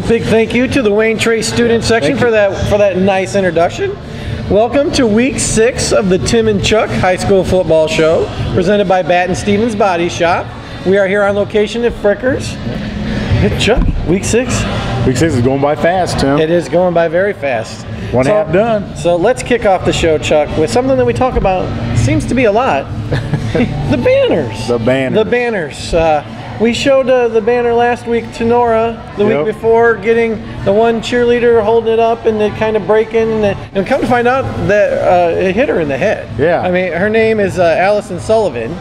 Big thank you to the Wayne Trace student section for that nice introduction. Welcome to week 6 of the Tim and Chuck High School Football Show, presented by Batt and Stevens Body Shop. We are here on location at Frickers. Chuck, week 6. Week 6 is going by fast, Tim. It is going by very fast. One half done. So let's kick off the show, Chuck, with something that we talk about, seems to be a lot, the banners. The banners. The banners. We showed the banner last week to Nora the week before, getting the one cheerleader holding it up and then kind of breaking, and come to find out that it hit her in the head. Yeah. I mean, her name is Allison Sullivan.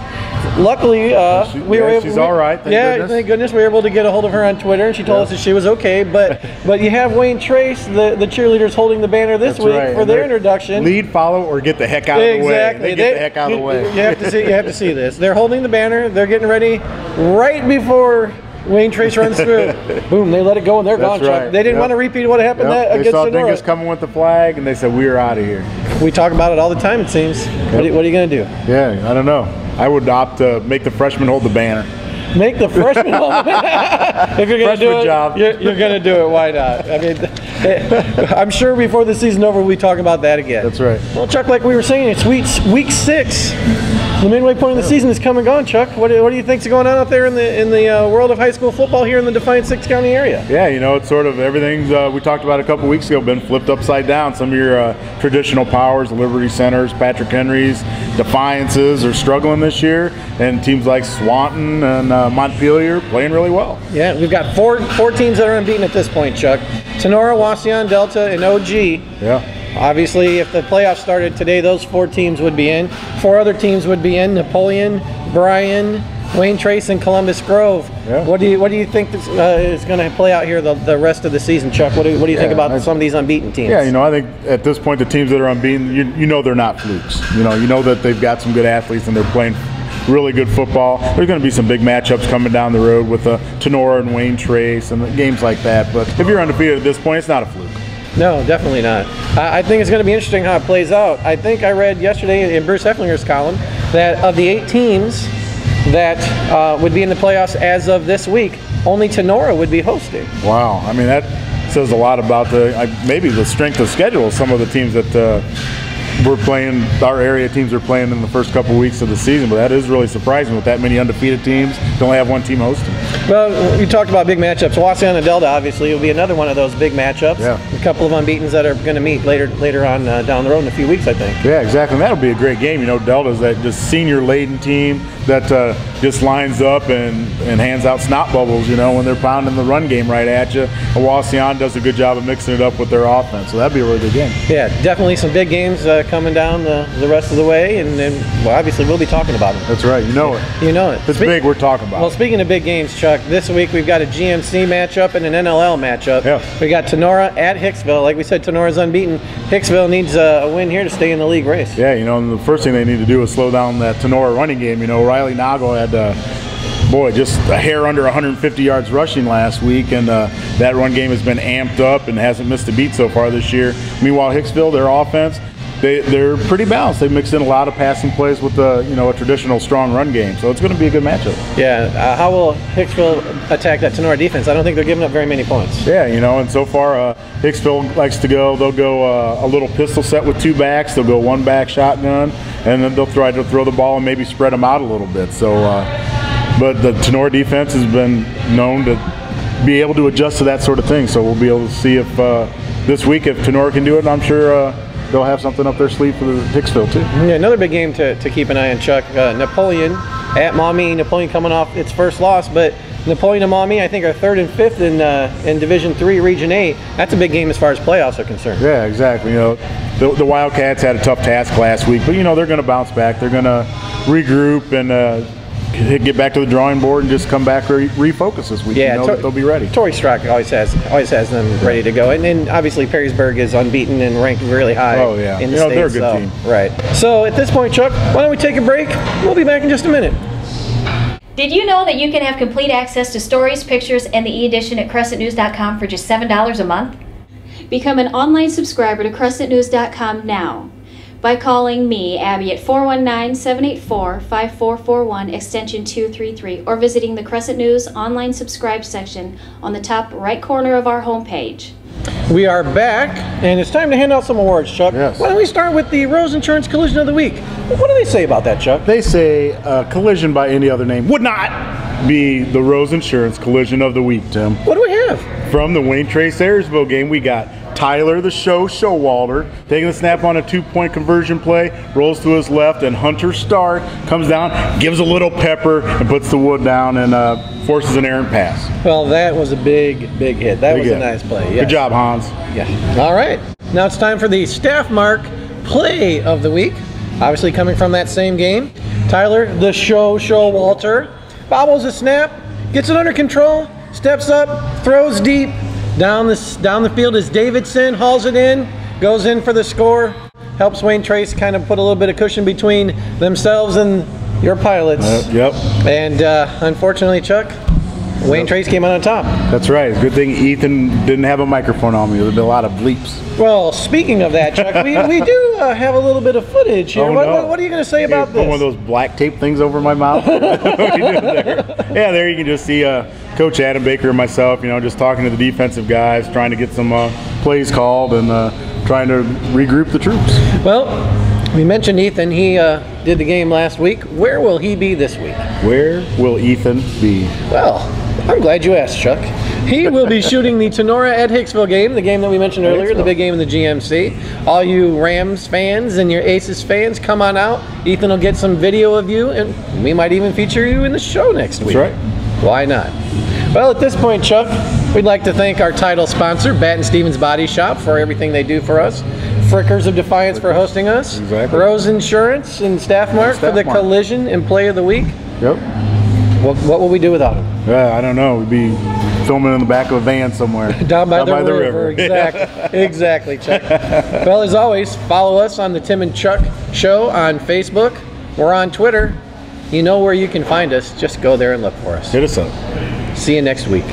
Luckily, we were able. She's all right. Thank goodness we were able to get a hold of her on Twitter, and she told us that she was okay. But you have Wayne Trace, the cheerleaders, holding the banner this week for their introduction. Lead, follow, or get the heck out of the way. Exactly. They get the heck out of the way. You have to see this. They're holding the banner. They're getting ready right before Wayne Trace runs through. Boom! They let it go and they're gone. Right. They didn't want to repeat what happened against Sonora. They saw Dingus coming with the flag, and they said, "We're out of here." We talk about it all the time. It seems. What are you going to do? Yeah, I don't know. I would opt to make the freshmen hold the banner. Make the freshman hold the banner. If you're going to do it, you're going to do it. Why not? I mean, I'm sure before the season's over, we'll be talking about that again. That's right. Well, Chuck, like we were saying, it's week 6. The midway point of the season is come and gone, Chuck. What do you think's going on out there in the world of high school football here in the Defiance 6 County area? Yeah, you know, it's sort of everything's we talked about a couple weeks ago been flipped upside down. Some of your traditional powers, Liberty Centers, Patrick Henrys, Defiances are struggling this year, and teams like Swanton and Montpelier playing really well. Yeah, we've got four teams that are unbeaten at this point, Chuck. Tenora, Wauseon, Delta, and OG. Yeah. Obviously, if the playoffs started today, those 4 teams would be in. 4 other teams would be in: Napoleon, Bryan, Wayne Trace, and Columbus Grove. Yeah. What do you think is going to play out here the rest of the season, Chuck? What do you think about some of these unbeaten teams? Yeah, you know, I think at this point the teams that are unbeaten, you know they're not flukes. You know that they've got some good athletes and they're playing really good football. There's going to be some big matchups coming down the road with Tenora and Wayne Trace and games like that. But if you're undefeated at this point, it's not a fluke. No, definitely not. I think it's going to be interesting how it plays out. I think I read yesterday in Bruce Hefflinger's column that of the 8 teams that would be in the playoffs as of this week, only Tenora would be hosting. Wow. I mean, that says a lot about maybe the strength of schedule of some of the teams that we're playing, our area teams are playing in the first couple weeks of the season, but that is really surprising with that many undefeated teams to only have one team hosting. Well, you talked about big matchups. Wauseon and Delta obviously will be another one of those big matchups. Yeah. A couple of unbeatens that are going to meet later on down the road in a few weeks, I think. Yeah, exactly. And that'll be a great game. You know, Delta's that just senior-laden team that just lines up and hands out snot bubbles, you know, when they're pounding the run game right at you. Wauseon does a good job of mixing it up with their offense, so that'd be a really good game. Yeah, definitely some big games coming down the rest of the way, and then obviously we'll be talking about them. That's right. You know it. You know it. It's big, we're talking about. Well, speaking of big games, Chuck, this week we've got a GMC matchup and an NLL matchup. Yeah. We got Tenora at Hicksville. Like we said, Tenora's unbeaten. Hicksville needs a win here to stay in the league race. Yeah, you know, and the first thing they need to do is slow down that Tenora running game. You know, Riley Nago had just a hair under 150 yards rushing last week, and that run game has been amped up and hasn't missed a beat so far this year. Meanwhile, Hicksville, their offense, they're pretty balanced. They mixed in a lot of passing plays with a traditional strong run game, so it's going to be a good matchup. Yeah, how will Hicksville attack that Tenora defense? I don't think they're giving up very many points. Yeah, you know, and so far Hicksville likes to go. They'll go a little pistol set with 2 backs. They'll go 1 back shotgun, and then they'll try to throw the ball and maybe spread them out a little bit. So, but the Tenora defense has been known to be able to adjust to that sort of thing. So we'll be able to see if this week if Tenora can do it. I'm sure they'll have something up their sleeve for the Hicksville too. Yeah, another big game to keep an eye on, Chuck. Napoleon at Maumee. Napoleon coming off its first loss, but Napoleon and Maumee, I think, are 3rd and 5th in Division III, Region 8. That's a big game as far as playoffs are concerned. Yeah, exactly. You know, the Wildcats had a tough task last week, but you know they're going to bounce back. They're going to regroup and get back to the drawing board and just come back refocus this week. Yeah, you know that they'll be ready. Tory Strock always has them ready to go, and then obviously Perrysburg is unbeaten and ranked really high. Oh yeah, in the state, they're a good team. Right. So at this point, Chuck, why don't we take a break? We'll be back in just a minute. Did you know that you can have complete access to stories, pictures, and the e-edition at Crescent-News.com for just $7 a month? Become an online subscriber to Crescent-News.com now. by calling me, Abby, at 419-784-5441, extension 233, or visiting the Crescent-News online subscribe section on the top right corner of our homepage. We are back, and it's time to hand out some awards, Chuck. Yes. Why don't we start with the Rose Insurance Collision of the Week? What do they say about that, Chuck? They say collision by any other name would not be the Rose Insurance Collision of the Week, Tim. What do we have? From the Wayne Trace-Ayersville game, we got Tyler the Showalter taking the snap on a 2-point conversion play, rolls to his left, and Hunter Stark comes down, gives a little pepper, and puts the wood down and forces an errant pass. Well, that was a big hit. That was a nice play. Yes. Good job, Hans. Yeah. All right. Now it's time for the STAFFMARK Play of the Week. Obviously coming from that same game. Tyler the Showalter bobbles a snap, gets it under control, steps up, throws deep. Down the field is Davidson, hauls it in, goes in for the score, helps Wayne Trace kind of put a little bit of cushion between themselves and your Pilots. Yep. And unfortunately, Chuck, Wayne Trace came out on top. That's right. Good thing Ethan didn't have a microphone on me. There would be a lot of bleeps. Well, speaking of that, Chuck, we do have a little bit of footage here. Oh, What are you going to say about this? Put one of those black tape things over my mouth. What are you doing there? Yeah, there you can just see Coach Adam Baker and myself, just talking to the defensive guys, trying to get some plays called and trying to regroup the troops. Well, we mentioned Ethan. He did the game last week. Where will he be this week? Where will Ethan be? Well, I'm glad you asked, Chuck. He will be shooting the Tenora at Hicksville game, the game that we mentioned earlier, the big game in the GMC. All you Rams fans and your Aces fans, come on out. Ethan will get some video of you, and we might even feature you in the show next week. That's right. Why not? Well, at this point, Chuck, we'd like to thank our title sponsor, Batt and Stevens Body Shop, for everything they do for us. Frickers of Defiance for hosting us. Exactly. Rose Insurance and STAFFMARK for the Collision and Play of the Week. Yep. What will we do without them? I don't know. We'd be filming in the back of a van somewhere. Down by the river. Exactly, Chuck. Well, as always, follow us on the Tim and Chuck Show on Facebook. We're on Twitter. You know where you can find us. Just go there and look for us. Hit us up. See you next week.